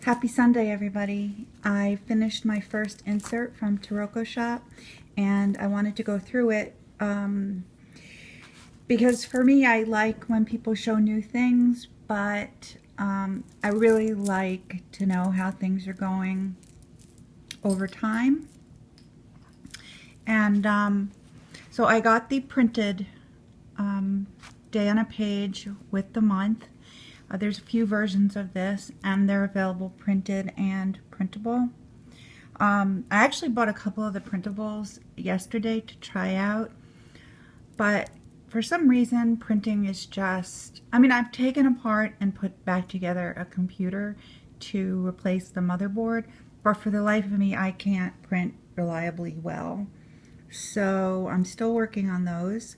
Happy Sunday, everybody. I finished my first insert from Taroko Shop, and I wanted to go through it because for me, I like when people show new things, but I really like to know how things are going over time. And so I got the printed day on a page with the month. There's a few versions of this, and they're available printed and printable. I actually bought a couple of the printables yesterday to try out, but for some reason printing is just, I've taken apart and put back together a computer to replace the motherboard, but for the life of me I can't print reliably well. So I'm still working on those.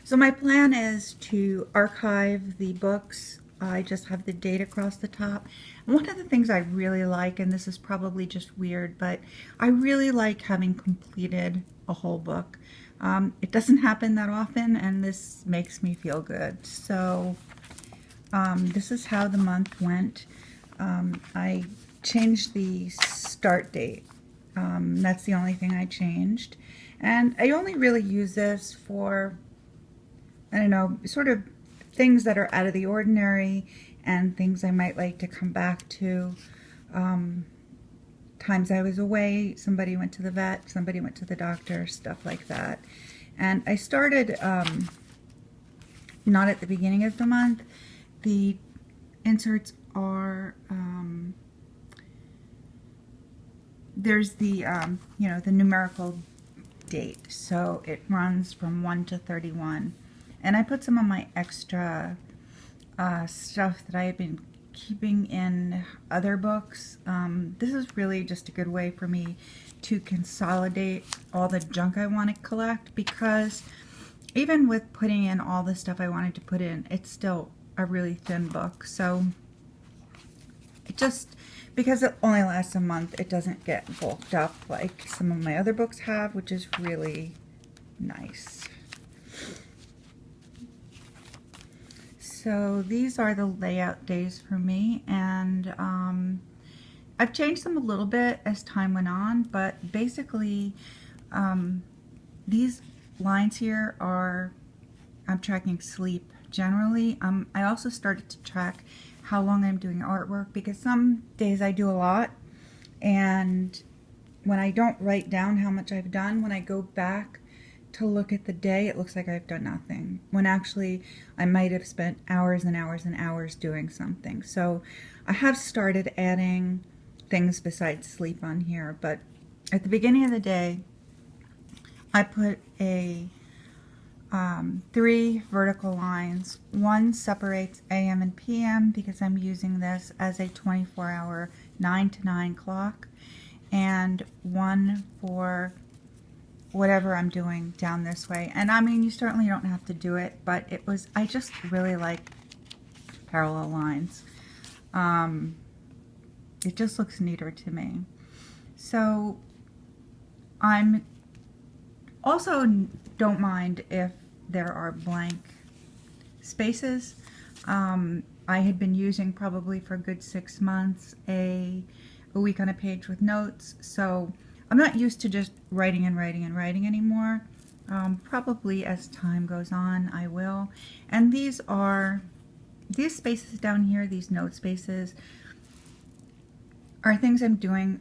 So my plan is to archive the books. I just have the date across the top. And one of the things I really like, and this is probably just weird, but I really like having completed a whole book. It doesn't happen that often, and this makes me feel good. So this is how the month went. I changed the start date. That's the only thing I changed. And I only really use this for, I don't know, sort of things that are out of the ordinary and things I might like to come back to. Times I was away, somebody went to the vet, somebody went to the doctor, stuff like that. And I started not at the beginning of the month. The inserts are, there's the, the numerical date. So it runs from 1 to 31. And I put some of my extra stuff that I had been keeping in other books. This is really just a good way for me to consolidate all the junk I want to collect, because even with putting in all the stuff I wanted to put in, it's still a really thin book. So it just, because it only lasts a month, it doesn't get bulked up like some of my other books have, which is really nice. So these are the layout days for me, and I've changed them a little bit as time went on, but basically these lines here are, I'm tracking sleep generally. I also started to track how long I'm doing artwork, because some days I do a lot, and when I don't write down how much I've done, when I go back to look at the day, it looks like I've done nothing, when actually I might have spent hours and hours and hours doing something. So I have started adding things besides sleep on here, but at the beginning of the day I put a 3 vertical lines. One separates AM and PM because I'm using this as a 24-hour 9 to 9 clock, and one for whatever I'm doing down this way. And you certainly don't have to do it, but I just really like parallel lines. It just looks neater to me. So I'm also don't mind if there are blank spaces. I had been using, probably for a good 6 months, a week on a page with notes, so I'm not used to just writing and writing and writing anymore. Probably as time goes on I will. And these spaces down here, these note spaces, are things I'm doing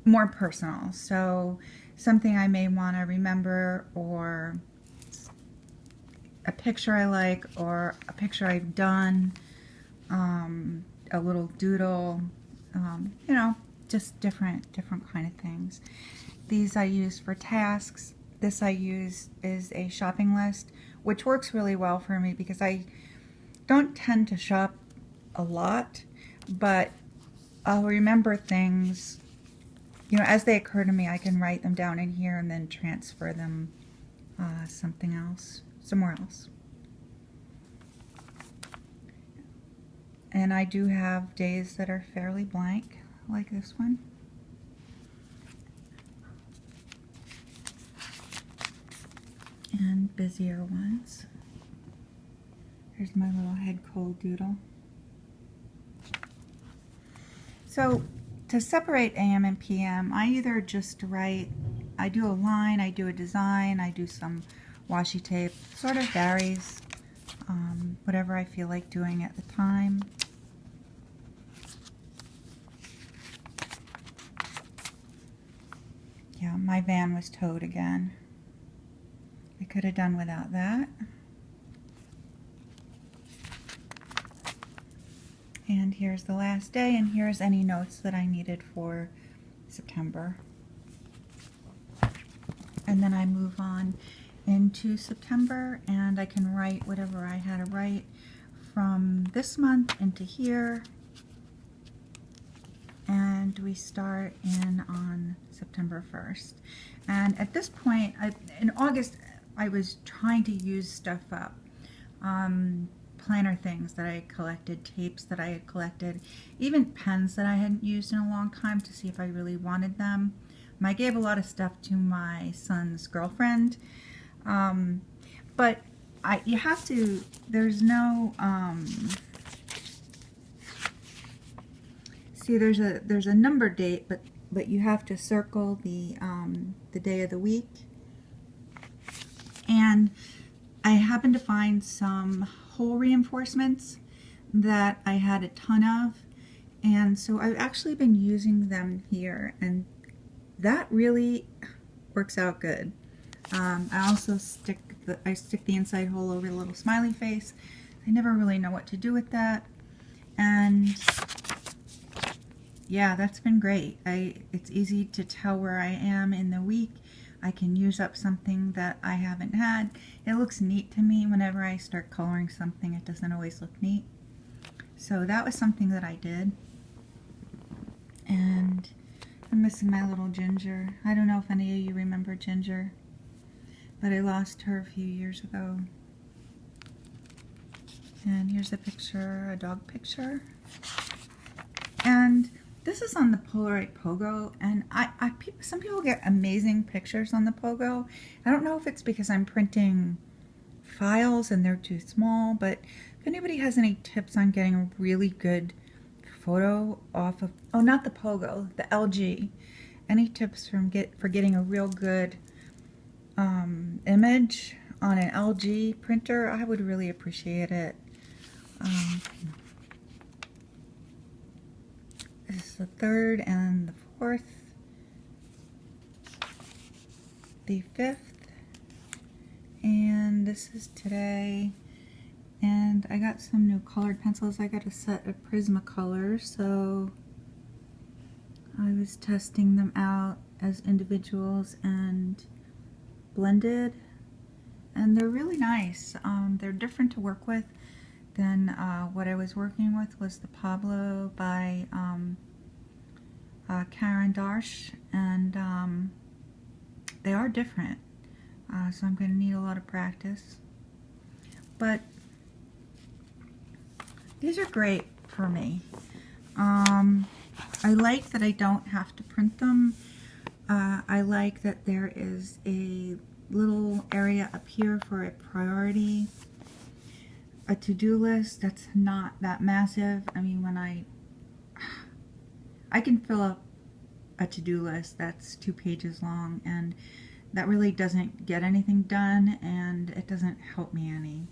more personal. So something I may want to remember, or a picture I like, or a picture I've done, a little doodle, just different kind of things. These I use for tasks. This I use is a shopping list, which works really well for me because I don't tend to shop a lot, but I'll remember things, as they occur to me. I can write them down in here and then transfer them somewhere else. And I do have days that are fairly blank, like this one. And busier ones. Here's my little head cold doodle. So to separate AM and PM, I either just write, I do a line, I do a design, I do some washi tape, sort of varies, whatever I feel like doing at the time. Yeah, my van was towed again. I could have done without that. And here's the last day, and here's any notes that I needed for September. And then I move on into September, and I can write whatever I had to write from this month into here. And we start in on September 1st. And at this point, in August, I was trying to use stuff up. Planner things that I had collected, tapes that I had collected, even pens that I hadn't used in a long time to see if I really wanted them. I gave a lot of stuff to my son's girlfriend, but you have to, there's no, see there's a number date, but you have to circle the day of the week. And I happened to find some hole reinforcements that I had a ton of, and so I've actually been using them here, and that really works out good. I also stick the inside hole over the little smiley face. I never really know what to do with that, and yeah, that's been great. It's easy to tell where I am in the week. I can use up something that I haven't had. It looks neat to me whenever I start coloring something. It doesn't always look neat. So that was something that I did. And I'm missing my little Ginger. I don't know if any of you remember Ginger, but I lost her a few years ago. And here's a picture, a dog picture. And this is on the Polaroid Pogo, and some people get amazing pictures on the Pogo. I don't know if it's because I'm printing files and they're too small, but if anybody has any tips on getting a really good photo off of, oh, not the Pogo, the LG, any tips for getting a real good image on an LG printer, I would really appreciate it. This is the 3rd and the 4th, the 5th, and this is today. And I got some new colored pencils. I got a set of Prismacolor, so I was testing them out as individuals and blended, and they're really nice. They're different to work with than what I was working with was the Pablo by Karen Darsh, and they are different, so I'm going to need a lot of practice. But these are great for me. I like that I don't have to print them. I like that there is a little area up here for a priority. A to-do list that's not that massive. I mean, when I can fill up a to-do list that's 2 pages long, and that really doesn't get anything done, and it doesn't help me any.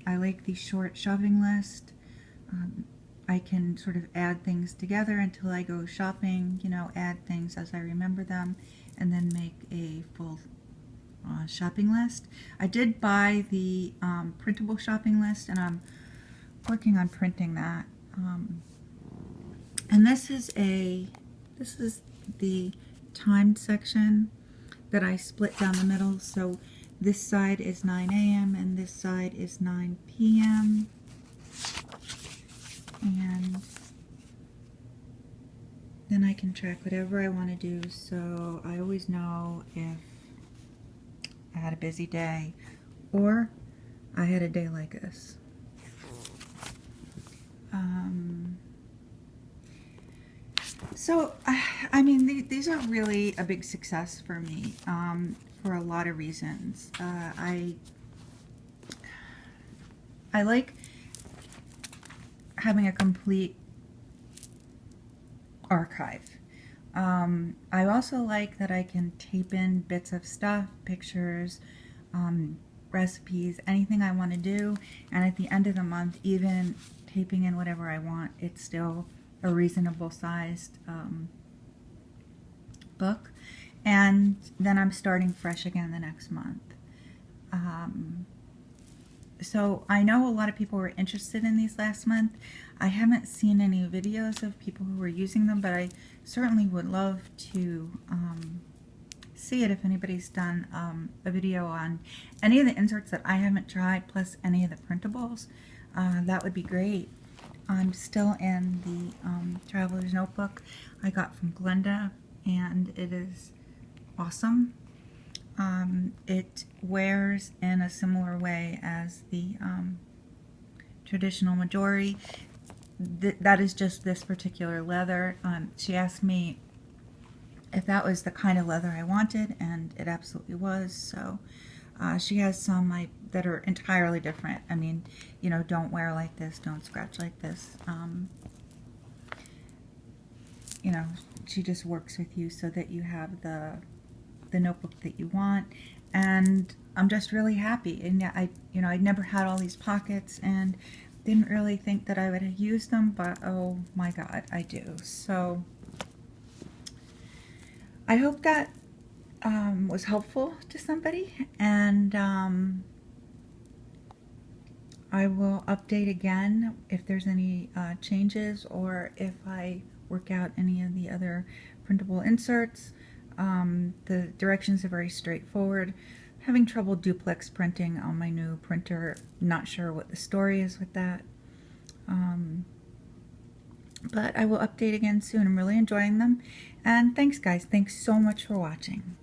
I like the short shopping list. I can sort of add things together until I go shopping, you know, add things as I remember them, and then make a full shopping list. I did buy the printable shopping list, and I'm working on printing that. And this is the timed section that I split down the middle. So this side is 9 a.m. and this side is 9 p.m. And then I can track whatever I want to do, so I always know if I had a busy day or I had a day like this. So, I mean, these are really a big success for me for a lot of reasons. I like having a complete archive. I also like that I can tape in bits of stuff, pictures, recipes, anything I want to do, and at the end of the month, even taping in whatever I want, it's still a reasonable sized book. And then I'm starting fresh again the next month. So I know a lot of people were interested in these last month. I haven't seen any videos of people who were using them, but I certainly would love to see it if anybody's done a video on any of the inserts that I haven't tried, plus any of the printables. That would be great. I'm still in the Traveler's Notebook I got from Glenda, and it is awesome. It wears in a similar way as the traditional Majori. That is just this particular leather. She asked me if that was the kind of leather I wanted, and it absolutely was. So she has some that are entirely different. I mean, you know, don't wear like this, don't scratch like this. You know, she just works with you so that you have the notebook that you want, and I'm just really happy. And yeah, I'd never had all these pockets and didn't really think that I would use them, but oh my god, I do. So I hope that was helpful to somebody, and I will update again if there's any changes, or if I work out any of the other printable inserts. The directions are very straightforward. Having trouble duplex printing on my new printer. Not sure what the story is with that. But I will update again soon. I'm really enjoying them. And thanks guys. Thanks so much for watching.